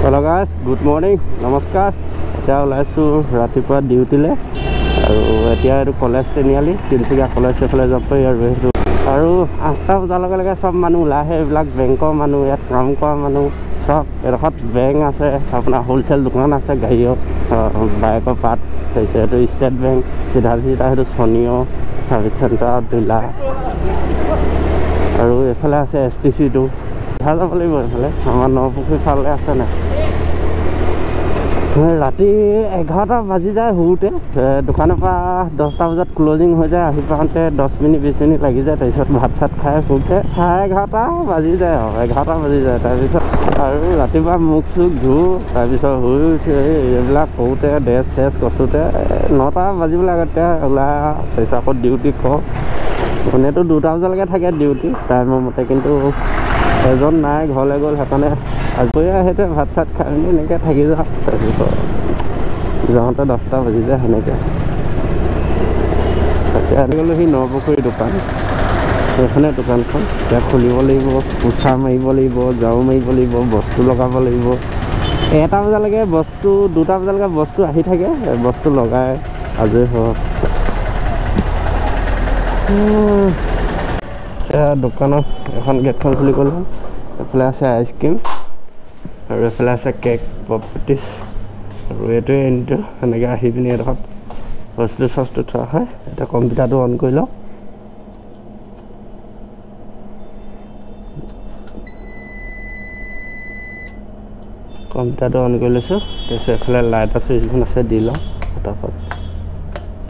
Hello guys, good morning, নমস্কাৰ। এতিয়া ওলাইছো ৰাতিপুৱা ডিউটিলে আৰু এতিয়া এইটো কলেজ তিনিআলি তিনচুকীয়া কলেজ এফালে যাব পাৰি আৰু 8টা বজাৰ লগে লগে সব মানুহ ওলাই আহে। এইবিলাক বেংকৰ মানুহ, ইয়াত কাম কৰা মানুহ সব। এডোখৰত বেংক আছে, আপোনাৰ হোলচেল দোকান আছে গাড়ীৰ বাইকৰ পাৰ্ট। তাৰপিছত এইটো ষ্টেট বেংক, চিধা সেইটো সনিয় ছাৰ্ভিচ চেণ্টাৰ ডিলাৰ আৰু এইফালে আছে STC-টো। ভাল যাব লাগিব এইফালে, আমাৰ নপুখুৰী ফালে আছে নাই। ৰাতি 11টা বাজি যায় শুওঁতে। দোকানৰ পৰা 10টা বজাত ক্লজিং হৈ যায়, আহি পাওঁতে 10 মিনিট 20 মিনিট লাগি যায়। তাৰপিছত ভাত চাত খাই শুওঁতে 11:30 বাজি যায় আৰু 11টা বাজি যায়। তাৰপিছত আৰু ৰাতিপুৱা মুখ চুখ ধুওঁ, তাৰপিছত শুই উঠি এইবিলাক কৰোঁতে ড্ৰেছ চেছ কচোঁতে 9টা বাজিবলৈ আগতে ওলাই। তাৰপিছত আকৌ ডিউটি কৰোঁ। এনেইতো 2টা বজালৈকে থাকে ডিউটি টাইমৰ মতে, কিন্তু এজন নাই, ঘৰলৈ গ'ল। সেইকাৰণে আজি সেইটোৱে ভাত চাত খাই মেলি এনেকৈ থাকি যাওঁ। তাৰপিছত যাওঁতে 10টা বাজি যায় সেনেকৈ। তাতে আনি গ'লোঁ সি নপুখুৰী দোকান, সেইখনে দোকানখন। এতিয়া খুলিব লাগিব, পোচা মাৰিব লাগিব, ঝাৰু মাৰিব লাগিব, বস্তু লগাব লাগিব। 1টা বজালৈকে বস্তু, 2টা বজালৈকে বস্তু আহি থাকে, বস্তু লগাই আজৰি হয়। এতিয়া দোকানত এখন গেটখন খুলি গ'লোঁ। এইফালে আছে আইচক্ৰীম আৰু এইফালে আছে কেক, পপেটিছ আৰু এইটোৱে এনটো এনেকৈ আহি পিনি এডোখৰত বস্তু চস্তু থোৱা হয়। এতিয়া কম্পিউটাৰটো অন কৰি লওঁ। কম্পিউটাৰটো অন কৰি লৈছোঁ। তাৰপিছত এইফালে লাইটৰ চুইচখন আছে, দি লওঁ ফটাফট।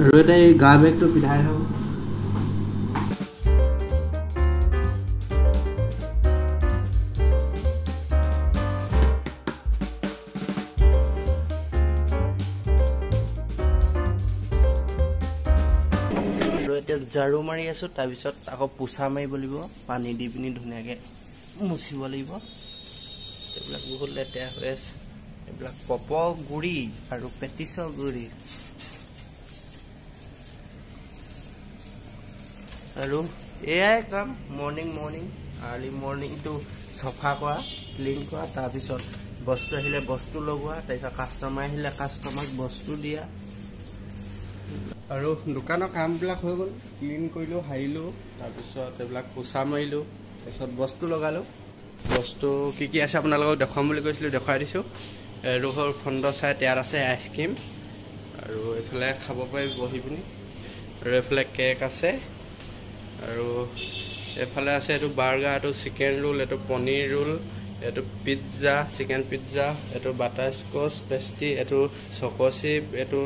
আৰু এতিয়া এই গা বেগটো পিন্ধাই লওঁ। এতিয়া ঝাৰু মাৰি আছোঁ, তাৰপিছত আকৌ পোচা মাৰিব লাগিব, পানী দি পিনি ধুনীয়াকৈ মুচিব লাগিব। এইবিলাক বহুত লেতেৰা হৈ আছে। এইবিলাক পপৰ গুড়ি আৰু পেটিছৰ গুড়ি। আৰু এয়াই কাম মৰ্ণিং আৰ্লি মৰ্ণিংটো চফা কৰা, ক্লিন কৰা, তাৰপিছত বস্তু আহিলে বস্তু লগোৱা, তাৰপিছত কাষ্টমাৰ আহিলে কাষ্টমাৰক বস্তু দিয়া। আৰু দোকানৰ কামবিলাক হৈ গ'ল। ক্লিন কৰিলোঁ, সাৰিলোঁ, তাৰপিছত এইবিলাক পোচা মাৰিলোঁ, তাৰপিছত বস্তু লগালোঁ। বস্তু কি কি আছে আপোনালোকক দেখুৱাম বুলি কৈছিলোঁ, দেখুৱাই দিছোঁ। এইটো হ'ল ফ্ৰণ্ট চাইড, ইয়াত আছে আইচক্ৰীম আৰু এইফালে খাব পাৰি বহি পিনি। আৰু এইফালে কেক আছে আৰু এইফালে আছে এইটো বাৰ্গাৰ, এইটো চিকেন ৰোল, এইটো পনীৰ ৰোল, এইটো পিজ্জা, চিকেন পিজ্জা, এইটো বাটাৰ স্কচ পেষ্ট্ৰি, এইটো চক'চিপ, এইটো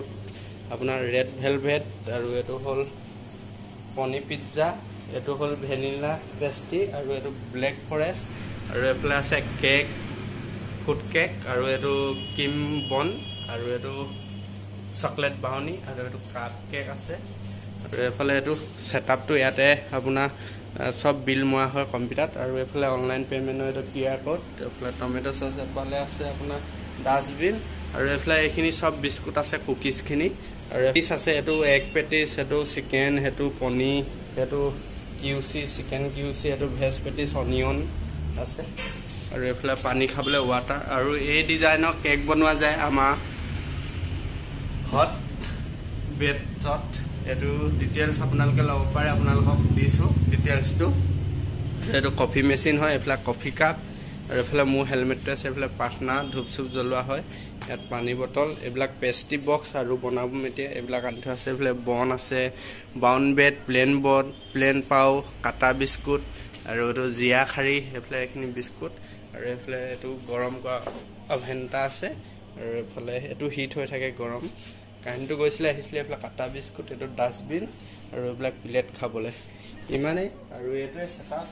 আপোনাৰ ৰেড ভেলভেট, আৰু এইটো হ'ল পনীৰ পিজ্জা, এইটো হ'ল ভেনিলা পেষ্ট্ৰি, আৰু এইটো ব্লেক ফৰেষ্ট, আৰু এইফালে আছে কেক, ফুড কেক, আৰু এইটো ক্ৰীম বন, আৰু এইটো চকলেট ব্ৰাউনি, আৰু এইটো কাপ কেক আছে। আৰু এইফালে এইটো ছেটআপটো ইয়াতে আপোনাৰ চব বিল মৰা হয় কম্পিউটাৰত। আৰু এইফালে অনলাইন পে'মেণ্টৰ এইটো QR কোড, এইফালে টমেটো চচ, এইফালে আছে আপোনাৰ ডাষ্টবিন, আৰু এইফালে এইখিনি চব বিস্কুট আছে, কুকিজখিনি। আৰু পেটিছ আছে, এইটো এগ পেটিছ, সেইটো চিকেন, সেইটো পনীৰ, সেইটো QC চিকেন QC, এইটো ভেজ পেটিছ অনিয়ন আছে। আৰু এইফালে পানী খাবলৈ ৱাটাৰ। আৰু এই ডিজাইনৰ কেক বনোৱা যায় আমাৰ হট বেডত। এইটো ডিটেইলছ আপোনালোকে ল'ব পাৰে, আপোনালোকক দিছোঁ ডিটেইলছটো। এইটো কফি মেচিন হয়, এইফালে কফি কাপ, আৰু এইফালে মোৰ হেলমেটটো আছে, এইফালে প্ৰাৰ্থনা ধূপ চুপ জ্বলোৱা হয়। ইয়াত পানী বটল, এইবিলাক পেষ্ট্ৰি বক্স আৰু বনাব মেটিয়ে এইবিলাক আনি থোৱা আছে। এইফালে বন আছে, ব্ৰাউন ব্ৰেড, প্লেন বন, প্লেন পাও, কাটা বিস্কুট, আৰু এইটো জীয়া খাৰী, এইফালে এইখিনি বিস্কুট। আৰু এইফালে এইটো গৰম কৰা অভেন এটা আছে, আৰু এইফালে এইটো হিট হৈ থাকে গৰম। কাৰেণ্টটো গৈছিলে আহিছিলে। এইফালে কাটা বিস্কুট, এইটো ডাষ্টবিন, আৰু এইবিলাক প্লেট খাবলৈ ইমানেই। আৰু এইটোৱে ছেটআপ,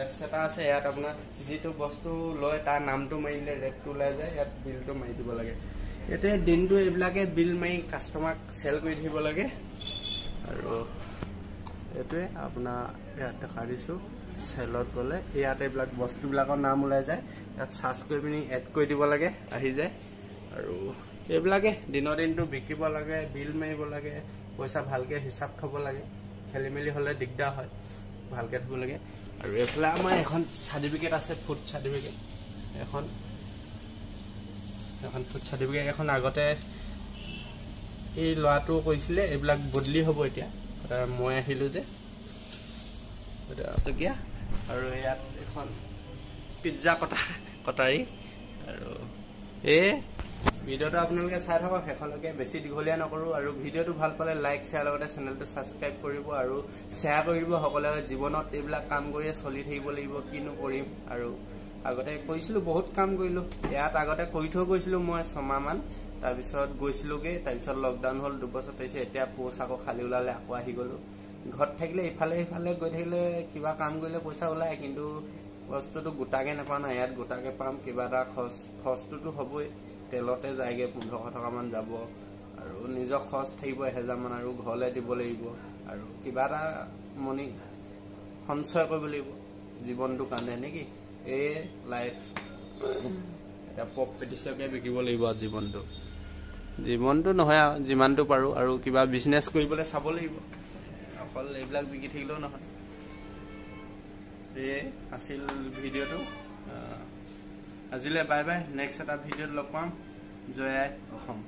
এপছ এটা আছে, ইয়াত আপোনাৰ যিটো বস্তু লয় তাৰ নামটো মাৰিলে ৰেটটো ওলাই যায়, ইয়াত বিলটো মাৰি দিব লাগে। এইটোৱে দিনটো এইবিলাকে বিল মাৰি কাষ্টমাৰক চেল কৰি থাকিব লাগে। আৰু এইটোৱে আপোনাৰ ইয়াত দেখা দিছোঁ, চেলত গ'লে ইয়াত এইবিলাক বস্তুবিলাকৰ নাম ওলাই যায়, ইয়াত চাৰ্চ কৰি পিনি এড কৰি দিব লাগে, আহি যায়। আৰু এইবিলাকে দিনৰ দিনটো বিকিব লাগে, বিল মাৰিব লাগে, পইচা ভালকৈ হিচাপ থ'ব লাগে। খেলি মেলি হ'লে দিগদাৰ হয়, ভালকৈ থ'ব লাগে। আৰু এইফালে আমাৰ এখন চাৰ্টিফিকেট আছে, ফুড চাৰ্টিফিকেট এখন। এখন ফুড চাৰ্টিফিকেট এখন আগতে এই ল'ৰাটো কৈছিলে এইবিলাক বদলি হ'ব এতিয়া মই আহিলোঁ যে টকীয়া আৰু ইয়াত এখন পিজ্জা কটাৰী আৰু এই ভিডিঅ'টো আপোনালোকে চাই থাকক শেষলৈকে বেছি দীঘলীয়া নকৰোঁ আৰু ভিডিঅ'টো ভাল পালে লাইক শ্বেয়াৰ লগতে চেনেলটো ছাবস্ক্ৰাইব কৰিব আৰু শ্বেয়াৰ কৰিব সকলোৱে জীৱনত এইবিলাক কাম কৰিয়ে চলি থাকিব লাগিব কিনো কৰিম আৰু আগতে কৰিছিলোঁ বহুত কাম কৰিলোঁ ইয়াত আগতে কৰি থৈ গৈছিলোঁ মই 6 মাহমান তাৰপিছত গৈছিলোঁগৈ তাৰপিছত লকডাউন হ'ল 2 বছৰ তাৰপিছত এতিয়া পোষ্ট আকৌ খালী ওলালে আকৌ আহি গ'লোঁ ঘৰত থাকিলে ইফালে সিফালে গৈ থাকিলে কিবা কাম কৰিলে পইচা ওলায় কিন্তু বস্তুটো গোটাকৈ নাপাওঁ না ইয়াত গোটাকৈ পাম কিবা এটা খৰচটোতো হ'বই তেলতে যায়গৈ 1500 টকামান যাব আৰু নিজৰ খৰচ থাকিব 1000 মান আৰু ঘৰলৈ দিব লাগিব আৰু কিবা এটা মনি সঞ্চয় কৰিব লাগিব জীৱনটোৰ কাৰণে নেকি এই লাইফ এটা পপ পেটিছকে বিকিব লাগিব জীৱনটো নহয় আৰু যিমানটো পাৰোঁ আৰু কিবা বিজনেছ কৰিবলৈ চাব লাগিব অকল এইবিলাক বিকি থাকিলেও নহয় এই আছিল ভিডিঅ'টো আজিলৈ বাই বাই নেক্সট এটা ভিডিঅ'ত লগ পাম জয় আই অসম